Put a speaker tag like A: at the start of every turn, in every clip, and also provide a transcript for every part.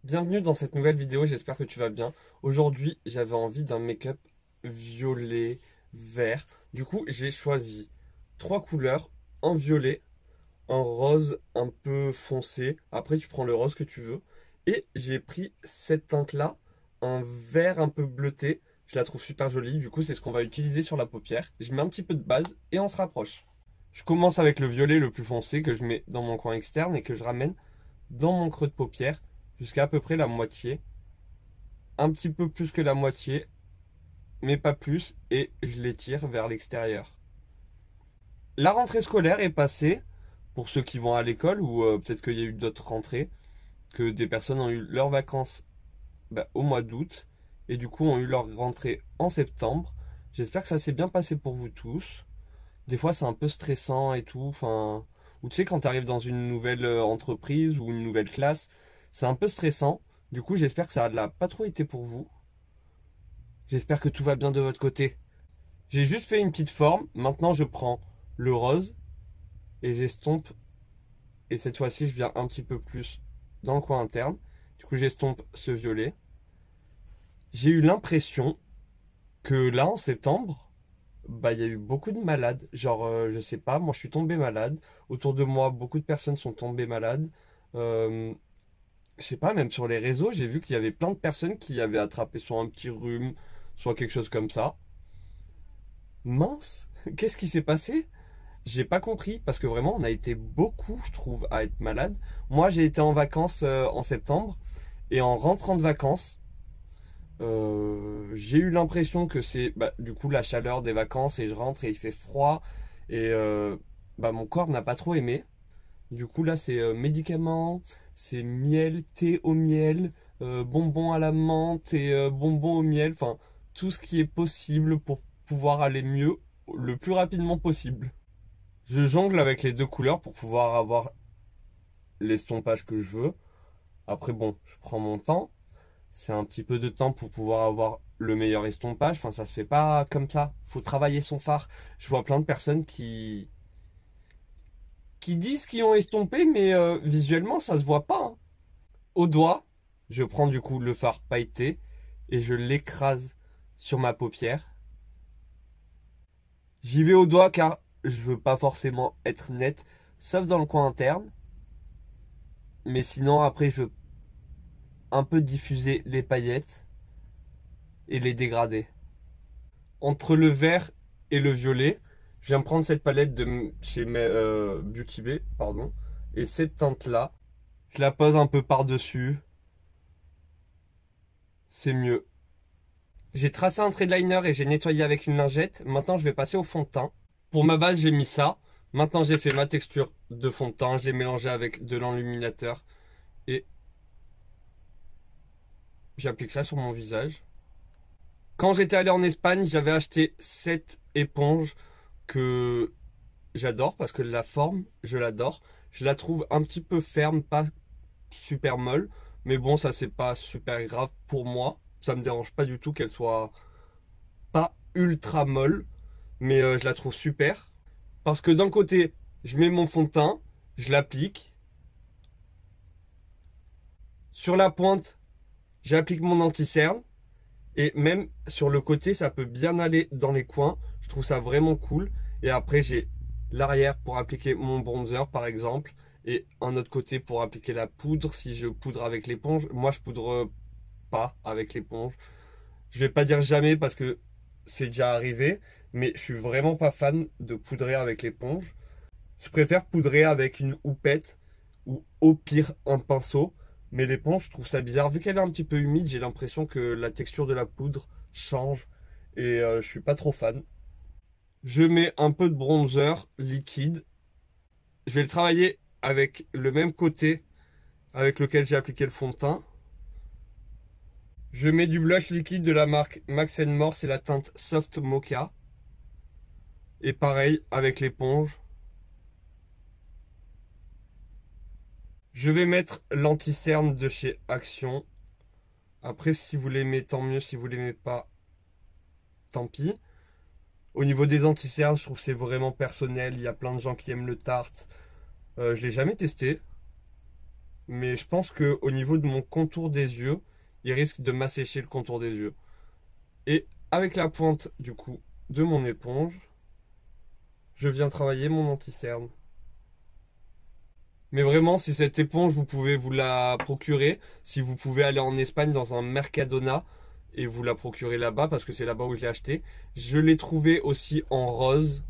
A: Bienvenue dans cette nouvelle vidéo, j'espère que tu vas bien. Aujourd'hui, j'avais envie d'un make-up violet, vert. Du coup, j'ai choisi trois couleurs, un violet, un rose un peu foncé. Après, tu prends le rose que tu veux. Et j'ai pris cette teinte-là, un vert un peu bleuté. Je la trouve super jolie. Du coup, c'est ce qu'on va utiliser sur la paupière. Je mets un petit peu de base et on se rapproche. Je commence avec le violet le plus foncé que je mets dans mon coin externe et que je ramène dans mon creux de paupière jusqu'à peu près la moitié, un petit peu plus que la moitié, mais pas plus, et je l'étire vers l'extérieur. La rentrée scolaire est passée, pour ceux qui vont à l'école, ou peut-être qu'il y a eu d'autres rentrées, que des personnes ont eu leurs vacances au mois d'août, et du coup ont eu leur rentrée en septembre. J'espère que ça s'est bien passé pour vous tous. Des fois c'est un peu stressant et tout, enfin, ou tu sais quand tu arrives dans une nouvelle entreprise ou une nouvelle classe, c'est un peu stressant. Du coup j'espère que ça n'a pas trop été pour vous. J'espère que tout va bien de votre côté. J'ai juste fait une petite forme. Maintenant, je prends le rose et j'estompe. Et cette fois-ci, je viens un petit peu plus dans le coin interne. Du coup, j'estompe ce violet. J'ai eu l'impression que là, en septembre, il y a eu beaucoup de malades. Genre, je sais pas, moi, je suis tombé malade. Autour de moi, beaucoup de personnes sont tombées malades. Euh, je sais pas, même sur les réseaux, j'ai vu qu'il y avait plein de personnes qui avaient attrapé soit un petit rhume, soit quelque chose comme ça. Mince, qu'est-ce qui s'est passé? J'ai pas compris parce que vraiment on a été beaucoup, je trouve, à être malade. Moi j'ai été en vacances en septembre et en rentrant de vacances, j'ai eu l'impression que c'est du coup la chaleur des vacances et je rentre et il fait froid et mon corps n'a pas trop aimé. Du coup là c'est médicaments, c'est miel, thé au miel, bonbons à la menthe et bonbons au miel, enfin tout ce qui est possible pour pouvoir aller mieux le plus rapidement possible. Je jongle avec les deux couleurs pour pouvoir avoir l'estompage que je veux. Après, bon, je prends mon temps. C'est un petit peu de temps pour pouvoir avoir le meilleur estompage. Enfin, ça se fait pas comme ça. Faut travailler son fard. Je vois plein de personnes qui disent qu'ils ont estompé, mais visuellement, ça se voit pas, hein. Au doigt, je prends du coup le fard pailleté et je l'écrase sur ma paupière. J'y vais au doigt car je veux pas forcément être net, sauf dans le coin interne. Mais sinon, après, je veux un peu diffuser les paillettes et les dégrader. Entre le vert et le violet, je viens prendre cette palette de chez Beauty Bay, pardon, et cette teinte-là, je la pose un peu par-dessus. C'est mieux. J'ai tracé un trait de liner et j'ai nettoyé avec une lingette. Maintenant, je vais passer au fond de teint. Pour ma base, j'ai mis ça. Maintenant, j'ai fait ma texture de fond de teint. Je l'ai mélangé avec de l'enluminateur et j'applique ça sur mon visage. Quand j'étais allé en Espagne, j'avais acheté cette éponge que j'adore parce que la forme, je l'adore. Je la trouve un petit peu ferme, pas super molle. Mais bon, ça c'est pas super grave pour moi. Ça me dérange pas du tout qu'elle soit pas ultra molle. Mais je la trouve super. Parce que d'un côté, je mets mon fond de teint, je l'applique. Sur la pointe, j'applique mon anti-cerne. Et même sur le côté, ça peut bien aller dans les coins. Je trouve ça vraiment cool. Et après, j'ai l'arrière pour appliquer mon bronzer, par exemple. Et un autre côté pour appliquer la poudre, si je poudre avec l'éponge. Moi, je poudre pas avec l'éponge. Je vais pas dire jamais parce que c'est déjà arrivé. Mais je suis vraiment pas fan de poudrer avec l'éponge. Je préfère poudrer avec une houppette ou au pire un pinceau. Mais l'éponge, je trouve ça bizarre. Vu qu'elle est un petit peu humide, j'ai l'impression que la texture de la poudre change. Et je suis pas trop fan. Je mets un peu de bronzer liquide. Je vais le travailler avec le même côté avec lequel j'ai appliqué le fond de teint. Je mets du blush liquide de la marque Max More, c'est la teinte Soft Mocha. Et pareil avec l'éponge. Je vais mettre l'anti-cerne de chez Action. Après, si vous l'aimez, tant mieux. Si vous l'aimez pas, tant pis. Au niveau des anti-cernes, je trouve que c'est vraiment personnel. Il y a plein de gens qui aiment le tarte. Je l'ai jamais testé. Mais je pense que au niveau de mon contour des yeux, il risque de m'assécher le contour des yeux. Et avec la pointe du coup de mon éponge, je viens travailler mon anti-cerne. Mais vraiment, si cette éponge, vous pouvez vous la procurer, si vous pouvez aller en Espagne dans un Mercadona et vous la procurer là-bas, parce que c'est là-bas où je l'ai acheté. Je l'ai trouvé aussi en rose.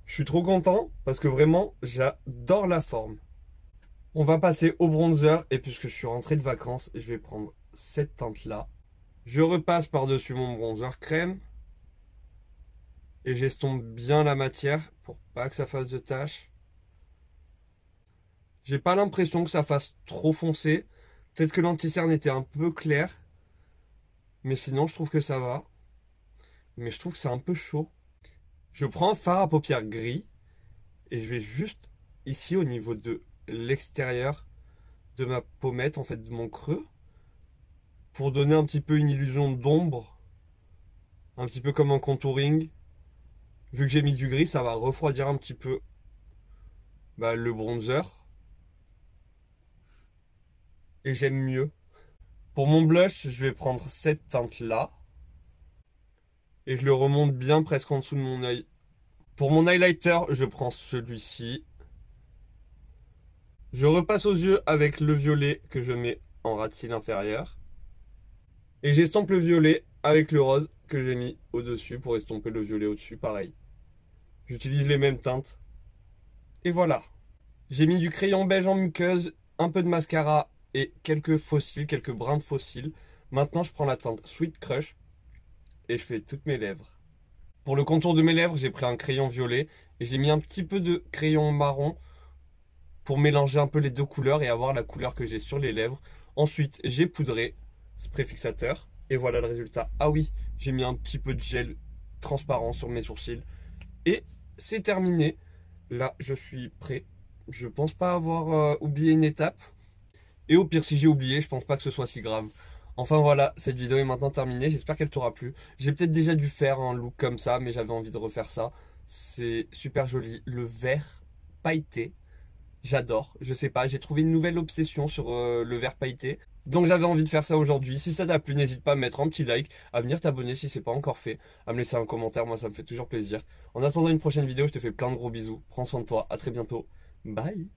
A: Je suis trop content parce que vraiment, j'adore la forme. On va passer au bronzer et puisque je suis rentré de vacances, je vais prendre cette teinte-là. Je repasse par-dessus mon bronzer crème et j'estompe bien la matière pour pas que ça fasse de taches. J'ai pas l'impression que ça fasse trop foncé. Peut-être que l'anti-cerne était un peu clair. Mais sinon, je trouve que ça va. Mais je trouve que c'est un peu chaud. Je prends un fard à paupières gris. Et je vais juste ici au niveau de l'extérieur de ma pommette, en fait de mon creux. Pour donner un petit peu une illusion d'ombre. Un petit peu comme un contouring. Vu que j'ai mis du gris, ça va refroidir un petit peu le bronzer. Et j'aime mieux. Pour mon blush, je vais prendre cette teinte-là. Et je le remonte bien presque en dessous de mon œil. Pour mon highlighter, je prends celui-ci. Je repasse aux yeux avec le violet que je mets en ras de cils inférieur. Et j'estompe le violet avec le rose que j'ai mis au-dessus pour estomper le violet au-dessus, pareil. J'utilise les mêmes teintes. Et voilà. J'ai mis du crayon beige en muqueuse, un peu de mascara et quelques faux cils, quelques brins de faux cils. Maintenant, je prends la teinte Sweet Crush et je fais toutes mes lèvres. Pour le contour de mes lèvres, j'ai pris un crayon violet et j'ai mis un petit peu de crayon marron pour mélanger un peu les deux couleurs et avoir la couleur que j'ai sur les lèvres. Ensuite, j'ai poudré spray fixateur et voilà le résultat. Ah oui, j'ai mis un petit peu de gel transparent sur mes sourcils et c'est terminé. Là, je suis prêt. Je pense pas avoir oublié une étape. Et au pire, si j'ai oublié, je pense pas que ce soit si grave. Enfin voilà, cette vidéo est maintenant terminée, j'espère qu'elle t'aura plu. J'ai peut-être déjà dû faire un look comme ça, mais j'avais envie de refaire ça. C'est super joli, le vert pailleté, j'adore, je sais pas, j'ai trouvé une nouvelle obsession sur le vert pailleté. Donc j'avais envie de faire ça aujourd'hui. Si ça t'a plu, n'hésite pas à mettre un petit like, à venir t'abonner si c'est pas encore fait, à me laisser un commentaire, moi ça me fait toujours plaisir. En attendant une prochaine vidéo, je te fais plein de gros bisous, prends soin de toi, à très bientôt, bye.